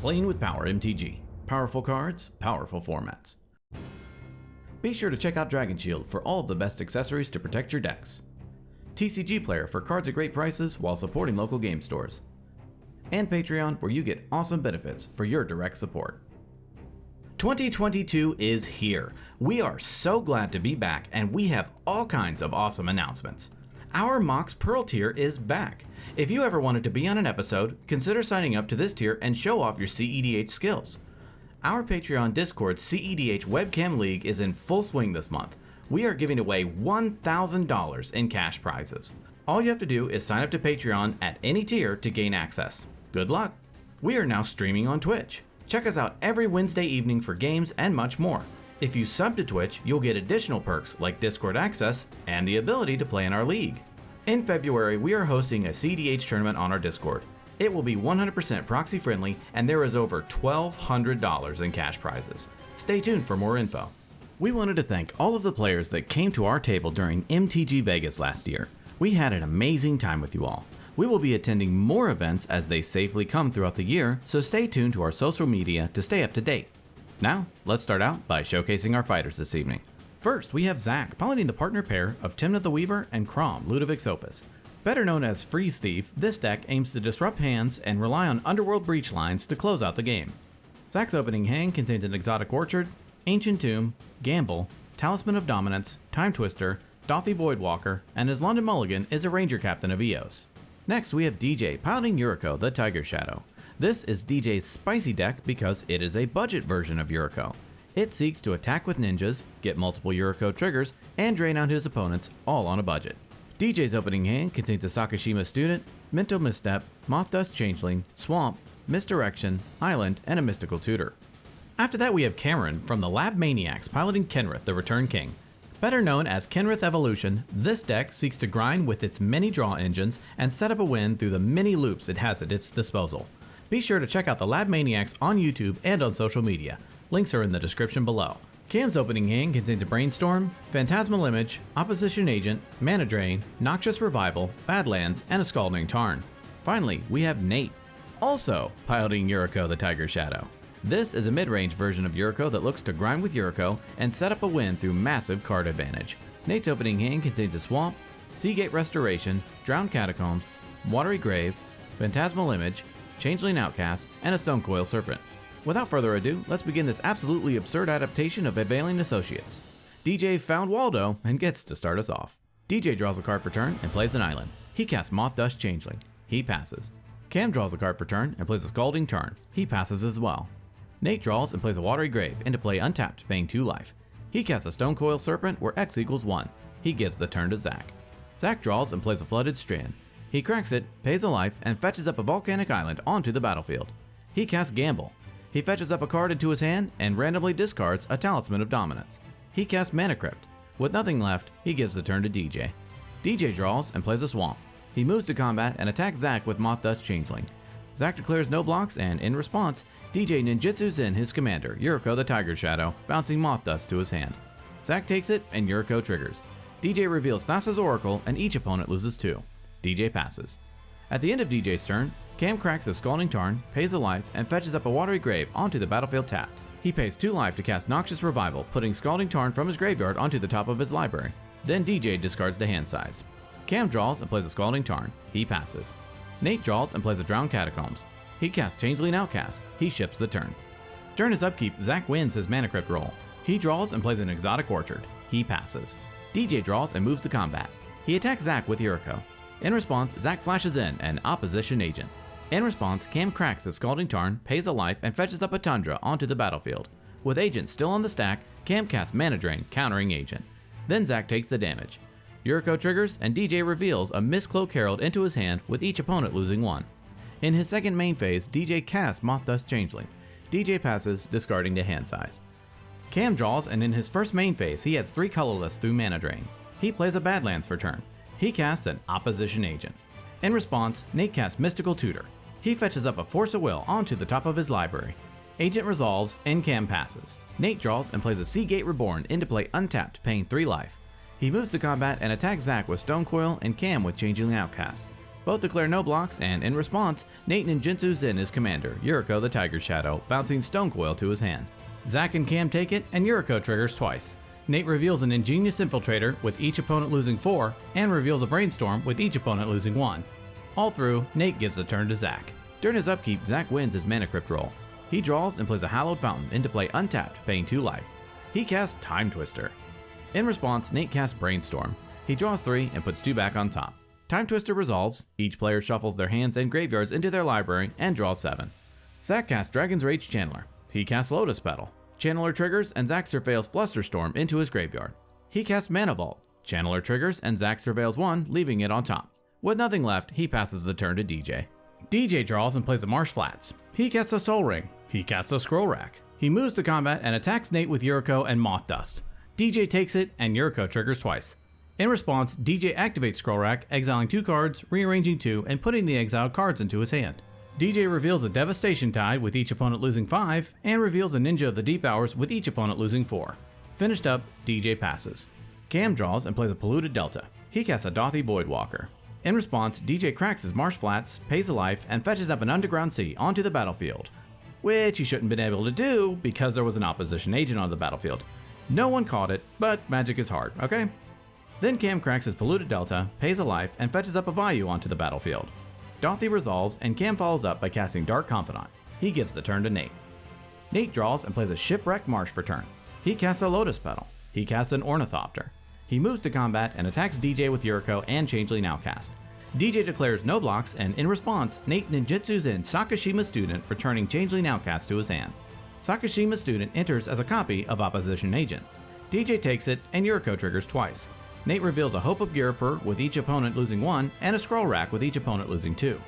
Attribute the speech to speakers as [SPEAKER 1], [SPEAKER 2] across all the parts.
[SPEAKER 1] Playing with Power MTG. Powerful cards, powerful formats. Be sure to check out Dragon Shield for all of the best accessories to protect your decks. TCG Player for cards at great prices while supporting local game stores. And Patreon, where you get awesome benefits for your direct support. 2022 is here. We are so glad to be back, and we have all kinds of awesome announcements. Our Mox Pearl tier is back. If you ever wanted to be on an episode, consider signing up to this tier and show off your CEDH skills. Our Patreon Discord CEDH Webcam League is in full swing this month. We are giving away $1,000 in cash prizes. All you have to do is sign up to Patreon at any tier to gain access. Good luck! We are now streaming on Twitch. Check us out every Wednesday evening for games and much more. If you sub to Twitch, you'll get additional perks like Discord access and the ability to play in our league. In February, we are hosting a CEDH tournament on our Discord. It will be 100% proxy friendly, and there is over $1,200 in cash prizes. Stay tuned for more info. We wanted to thank all of the players that came to our table during MTG Vegas last year. We had an amazing time with you all. We will be attending more events as they safely come throughout the year, so stay tuned to our social media to stay up to date. Now, let's start out by showcasing our fighters this evening. First, we have Zach piloting the partner pair of Tymna the Weaver and Kraum, Ludovic's Opus. Better known as Freeze Thief, this deck aims to disrupt hands and rely on Underworld Breach lines to close out the game. Zach's opening hand contains an Exotic Orchard, Ancient Tomb, Gamble, Talisman of Dominance, Time Twister, Dothy Voidwalker, and his London Mulligan is a Ranger Captain of Eos. Next, we have DJ piloting Yuriko the Tiger Shadow. This is DJ's spicy deck because it is a budget version of Yuriko. It seeks to attack with ninjas, get multiple Yuriko triggers, and drain out his opponents all on a budget. DJ's opening hand contains a Sakashima Student, Mental Misstep, Moth Dust Changeling, Swamp, Misdirection, Island, and a Mystical Tutor. After that, we have Cameron from the Lab Maniacs piloting Kenrith the Return King. Better known as Kenrith Evolution, this deck seeks to grind with its many draw engines and set up a win through the many loops it has at its disposal. Be sure to check out the Lab Maniacs on YouTube and on social media. Links are in the description below. Cam's opening hand contains a Brainstorm, Phantasmal Image, Opposition Agent, Mana Drain, Noxious Revival, Badlands, and a Scalding Tarn. Finally, we have Nate, also piloting Yuriko the Tiger Shadow. This is a mid-range version of Yuriko that looks to grind with Yuriko and set up a win through massive card advantage. Nate's opening hand contains a Swamp, Seagate Restoration, Drowned Catacombs, Watery Grave, Phantasmal Image, Changeling Outcast, and a Stonecoil Serpent. Without further ado, let's begin this absolutely absurd adaptation of Availing Associates. DJ found Waldo and gets to start us off. DJ draws a card per turn and plays an island. He casts Moth Dust Changeling. He passes. Cam draws a card per turn and plays a Scalding Tarn. He passes as well. Nate draws and plays a Watery Grave into play untapped, paying 2 life. He casts a Stonecoil Serpent where X equals 1. He gives the turn to Zach. Zach draws and plays a Flooded Strand. He cracks it, pays a life, and fetches up a Volcanic Island onto the battlefield. He casts Gamble. He fetches up a card into his hand and randomly discards a Talisman of Dominance. He casts Mana Crypt. With nothing left, he gives the turn to DJ. DJ draws and plays a Swamp. He moves to combat and attacks Zach with Moth Dust Changeling. Zach declares no blocks, and in response, DJ ninjutsus in his commander, Yuriko the Tiger Shadow, bouncing Moth Dust to his hand. Zach takes it, and Yuriko triggers. DJ reveals Thassa's Oracle, and each opponent loses 2. DJ passes. At the end of DJ's turn, Cam cracks a Scalding Tarn, pays a life, and fetches up a Watery Grave onto the battlefield tapped. He pays 2 life to cast Noxious Revival, putting Scalding Tarn from his graveyard onto the top of his library. Then DJ discards the hand size. Cam draws and plays a Scalding Tarn. He passes. Nate draws and plays a Drowned Catacombs. He casts Changeling Outcast. He ships the turn. During his upkeep, Zach wins his Mana Crypt roll. He draws and plays an Exotic Orchard. He passes. DJ draws and moves to combat. He attacks Zach with Yuriko. In response, Zach flashes in an Opposition Agent. In response, Cam cracks the Scalding Tarn, pays a life, and fetches up a Tundra onto the battlefield. With Agent still on the stack, Cam casts Mana Drain, countering Agent. Then Zach takes the damage. Yuriko triggers, and DJ reveals a Mistcloak Herald into his hand, with each opponent losing 1. In his second main phase, DJ casts Moth Dust Changeling. DJ passes, discarding the hand size. Cam draws, and in his first main phase, he adds 3 colorless through Mana Drain. He plays a Badlands for turn. He casts an Opposition Agent. In response, Nate casts Mystical Tutor. He fetches up a Force of Will onto the top of his library. Agent resolves, and Cam passes. Nate draws and plays a Seagate Reborn into play untapped, paying 3 life. He moves to combat and attacks Zach with Stonecoil and Cam with Changeling Outcast. Both declare no blocks, and in response, Nate ninjutsus in his commander, Yuriko the Tiger Shadow, bouncing Stone Coil to his hand. Zack and Cam take it, and Yuriko triggers twice. Nate reveals an Ingenious Infiltrator with each opponent losing 4, and reveals a Brainstorm with each opponent losing 1. All through, Nate gives the turn to Zack. During his upkeep, Zack wins his Mana Crypt roll. He draws and plays a Hallowed Fountain into play untapped, paying 2 life. He casts Time Twister. In response, Nate casts Brainstorm. He draws 3 and puts 2 back on top. Time Twister resolves, each player shuffles their hands and graveyards into their library and draws 7. Zack casts Dragon's Rage Channeler. He casts Lotus Petal. Channeler triggers and Zack surveils Flusterstorm into his graveyard. He casts Mana Vault. Channeler triggers and Zack surveils 1, leaving it on top. With nothing left, he passes the turn to DJ. DJ draws and plays a Marsh Flats. He casts a Soul Ring. He casts a Scroll Rack. He moves to combat and attacks Nate with Yuriko and Moth Dust. DJ takes it and Yuriko triggers twice. In response, DJ activates Scroll Rack, exiling 2 cards, rearranging 2, and putting the exiled cards into his hand. DJ reveals a Devastation Tide with each opponent losing 5, and reveals a Ninja of the Deep Hours with each opponent losing 4. Finished up, DJ passes. Cam draws and plays a Polluted Delta. He casts a Dauthi Voidwalker. In response, DJ cracks his Marsh Flats, pays a life, and fetches up an Underground Sea onto the battlefield. Which he shouldn't have been able to do because there was an opposition agent on the battlefield. No one caught it, but magic is hard, okay? Then Cam cracks his Polluted Delta, pays a life, and fetches up a Bayou onto the battlefield. Dauthi resolves, and Cam follows up by casting Dark Confidant. He gives the turn to Nate. Nate draws and plays a Shipwrecked Marsh for turn. He casts a Lotus Petal. He casts an Ornithopter. He moves to combat and attacks DJ with Yuriko and Changeling Outcast. DJ declares no blocks, and in response, Nate ninjutsus in Sakashima Student, returning Changeling Outcast to his hand. Sakashima Student enters as a copy of Opposition Agent. DJ takes it, and Yuriko triggers twice. Nate reveals a Hope of Gyruper with each opponent losing 1, and a Scroll Rack with each opponent losing 2.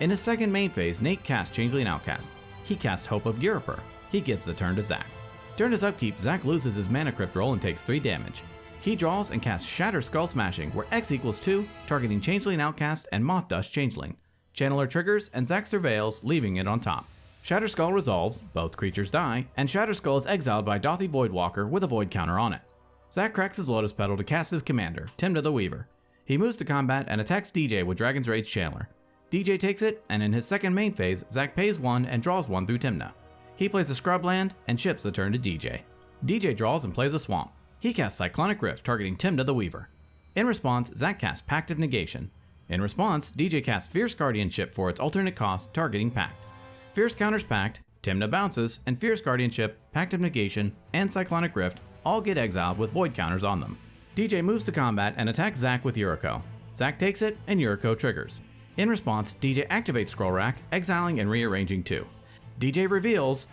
[SPEAKER 1] In his second main phase, Nate casts Changeling Outcast. He casts Hope of Gyruper. He gives the turn to Zack. During his upkeep, Zack loses his Mana Crypt roll and takes 3 damage. He draws and casts Shatter Skull Smashing, where X equals 2, targeting Changeling Outcast and Moth Dust Changeling. Channeler triggers, and Zack surveils, leaving it on top. Shatter Skull resolves, both creatures die, and Shatter Skull is exiled by Dauthi Voidwalker with a void counter on it. Zack cracks his Lotus Petal to cast his commander, Tymna the Weaver. He moves to combat and attacks DJ with Dragon's Rage Channeler. DJ takes it, and in his second main phase, Zack pays 1 and draws 1 through Tymna. He plays a Scrubland and ships the turn to DJ. DJ draws and plays a Swamp. He casts Cyclonic Rift, targeting Tymna the Weaver. In response, Zack casts Pact of Negation. In response, DJ casts Fierce Guardianship for its alternate cost, targeting Pact. Fierce counters Pact, Tymna bounces, and Fierce Guardianship, Pact of Negation, and Cyclonic Rift all get exiled with void counters on them. DJ moves to combat and attacks Zack with Yuriko. Zack takes it, and Yuriko triggers. In response, DJ activates Scroll Rack, exiling and rearranging 2. DJ reveals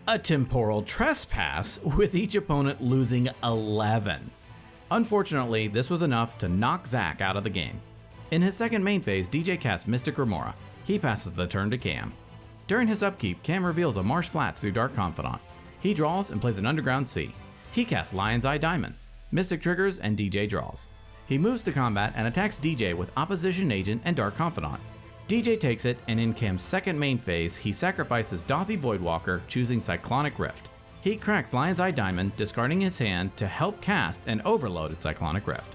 [SPEAKER 1] a Temporal Trespass with each opponent losing 11. Unfortunately, this was enough to knock Zack out of the game. In his second main phase, DJ casts Mystic Remora. He passes the turn to Cam. During his upkeep, Cam reveals a Marsh Flats through Dark Confidant. He draws and plays an Underground Sea. He casts Lion's Eye Diamond. Mystic triggers and DJ draws. He moves to combat and attacks DJ with Opposition Agent and Dark Confidant. DJ takes it, and in Cam's second main phase, he sacrifices Dauthi Voidwalker, choosing Cyclonic Rift. He cracks Lion's Eye Diamond, discarding his hand to help cast an overloaded Cyclonic Rift.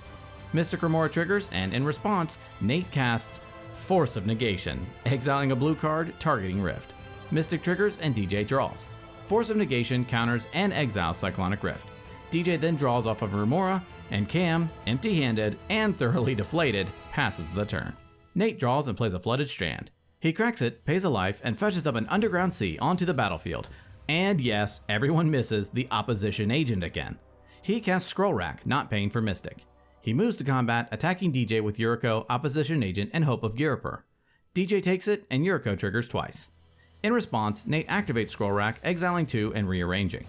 [SPEAKER 1] Mystic Remora triggers, and in response, Nate casts Force of Negation, exiling a blue card, targeting Rift. Mystic triggers and DJ draws. Force of Negation counters and exiles Cyclonic Rift. DJ then draws off of Remora, and Cam, empty-handed and thoroughly deflated, passes the turn. Nate draws and plays a Flooded Strand. He cracks it, pays a life, and fetches up an Underground Sea onto the battlefield. And yes, everyone misses the Opposition Agent again. He casts Scroll Rack, not paying for Mystic. He moves to combat, attacking DJ with Yuriko, Opposition Agent, and Hope of Gyruper. DJ takes it, and Yuriko triggers twice. In response, Nate activates Scroll Rack, exiling 2 and rearranging.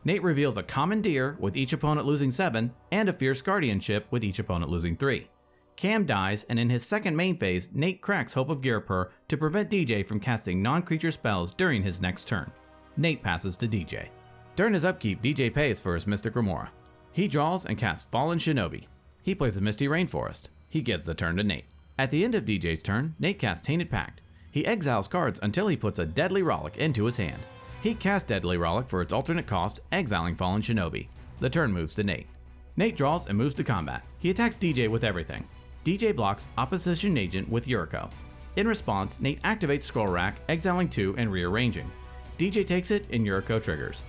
[SPEAKER 1] Nate reveals a Commandeer with each opponent losing 7, and a Fierce Guardianship with each opponent losing 3. Cam dies, and in his second main phase, Nate cracks Hope of Gyruper to prevent DJ from casting non-creature spells during his next turn. Nate passes to DJ. During his upkeep, DJ pays for his Mystic Remora. He draws and casts Fallen Shinobi. He plays a Misty Rainforest. He gives the turn to Nate. At the end of DJ's turn, Nate casts Tainted Pact. He exiles cards until he puts a Deadly Rollick into his hand. He casts Deadly Rollick for its alternate cost, exiling Fallen Shinobi. The turn moves to Nate. Nate draws and moves to combat. He attacks DJ with everything. DJ blocks opposition agent with Yuriko. In response, Nate activates Scroll Rack, exiling 2 and rearranging. DJ takes it and Yuriko triggers.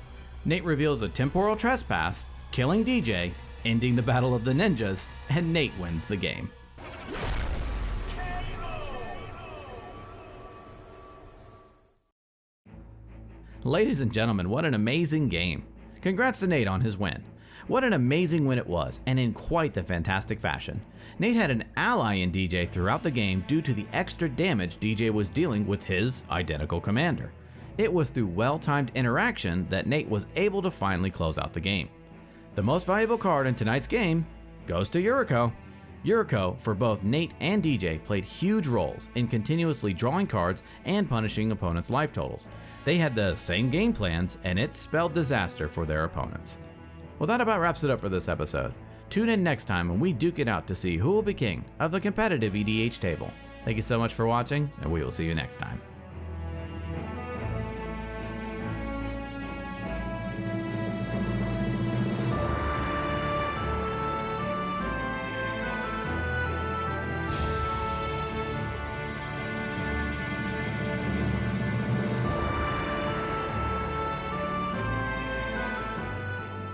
[SPEAKER 1] Nate reveals a temporal trespass, killing DJ, ending the Battle of the Ninjas, and Nate wins the game. Ladies and gentlemen, what an amazing game. Congrats to Nate on his win. What an amazing win it was, and in quite the fantastic fashion. Nate had an ally in DJ throughout the game due to the extra damage DJ was dealing with his identical commander. It was through well-timed interaction that Nate was able to finally close out the game. The most valuable card in tonight's game goes to Yuriko. Yuriko, for both Nate and DJ, played huge roles in continuously drawing cards and punishing opponents' life totals. They had the same game plans, and it spelled disaster for their opponents. Well, that about wraps it up for this episode. Tune in next time when we duke it out to see who will be king of the competitive EDH table. Thank you so much for watching, and we will see you next time.